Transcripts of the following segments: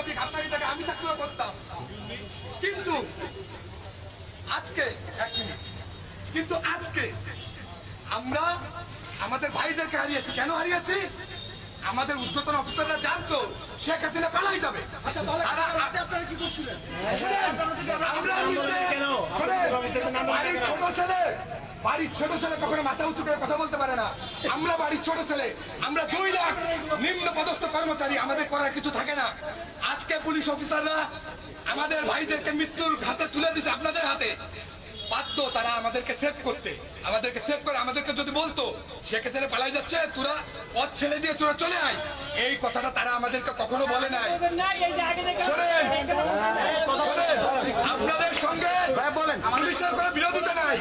সাংবাদিক, আপনার এটাকে আমি থাকলেও করতাম। কিন্তু আজকে কিন্তু আজকে আমরা আমাদের ভাইদেরকে হারিয়েছি। কেন হারিয়েছি? আমাদের ঊর্ধ্বতন অফিসাররা জানতো শেখ হাসিনা পালাই যাবে। বাড়ির ছোট ছেলে কখনো মাথা উঁচু করে কথা বলতে পারে না। আমরা বাড়ির ছোট ছেলে, আমরা 2 লাখ নিম্ন পদস্থ কর্মচারী, আমাদের করার কিছু থাকে না। আজকে পুলিশ অফিসাররা আমাদের ভাইদেরকে মৃত্যুর হাতে তুলে দিছে, আপনাদের হাতে। বাধ্য তারা আমাদেরকে সেভ করতে, আমাদেরকে সেভ করে আমাদেরকে যদি বলতো শেখ হাসিনা পালাই যাচ্ছে, তোরা পথ ছেড়ে দিয়ে তোরা চলে আয়, এই কথাটা তারা আমাদেরকে কখনো বলে নাই। আপনাদের সঙ্গে পুলিশের কোনো বিরোধিতা নাই।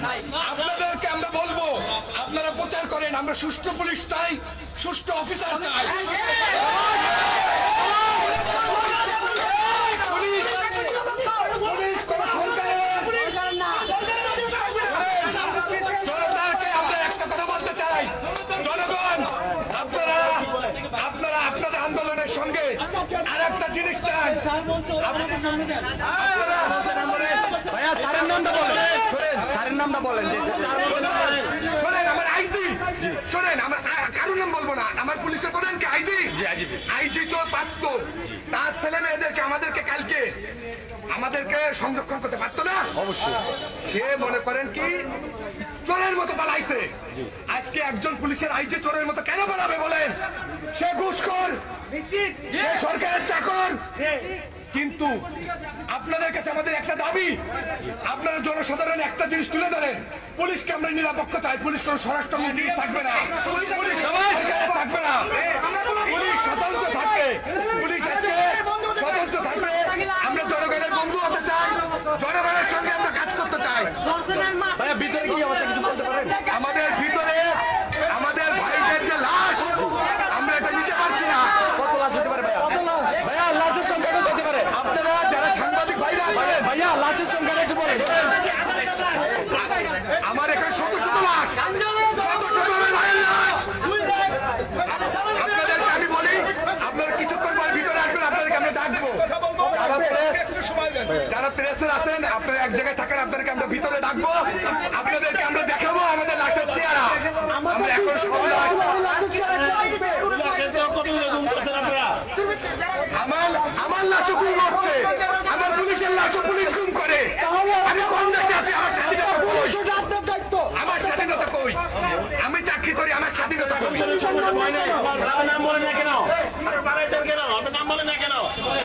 আপনাদেরকে আমরা বলবো, আপনারা প্রচার করেন আমরা সুষ্ঠু পুলিশ চাই, সুষ্ঠু অফিসার চাই। সঙ্গে আরেকটা জিনিস চাই, ভাইয়া স্যারের নামটা বলেন, স্যারের নামটা বলেন। শোনেন আমার আইজি, শোনেন আমার কারোর নাম বলবো না, আমার পুলিশের প্রধান কি আইজি? আইজি তো পারতো তার ছেলে মেয়েদেরকে আমাদেরকে কালকে আমাদেরকে সংরক্ষণ করতে পারতো না? অবশ্যই। সে মনে করেন কি চোরের মতো পালাইছে। আজকে একজন পুলিশের আইজি চোরের মতো কেন পালাবে বলেন? সে ঘুষখোর, সে সরকারের চাকর। কিন্তু আপনাদের কাছে আমাদের একটা দাবি, আপনারা জনসাধারণ একটা জিনিস তুলে ধরেন, পুলিশকে আমরা নিরাপত্তা চাই। পুলিশ কোন স্বরাষ্ট্রমন্ত্রী থাকবে না, পুলিশ থাকবে না, পুলিশ স্বতন্ত্র থাকবে, পুলিশ আজকে স্বতন্ত্র থাকবে। আমরা জনগণের বন্ধু হতে চাই, জনগণের সঙ্গে আমরা কাজ করতে চাই। ভিতরে কি অবস্থা কিছু বলতে পারেন? আমাদের ভিতরে আমাদের ভাইদের যে লাশ, আমরা এটা নিতে পারছি না। কত লাশ হতে পারে ভাইয়া? ভাইয়া লাশের সংখ্যাটা হতে পারে? আপনারা যারা সাংবাদিক ভাইরা আছেন, ভাইয়া লাশের সংখ্যাটা একটু বলেন। আমার এখানে শত শত লাশ, শত শত ভাইয়ের লাশ। আপনাদেরকে আমি বলি, আপনারা কিছুক্ষণ পরে ভিতরে আসবেন, আপনাদেরকে আমরা ডাকবো। যারা প্রেসের আছেন আপনারা এক জায়গায় থাকেন, আপনাদেরকে আমরা ভিতরে ডাকবো।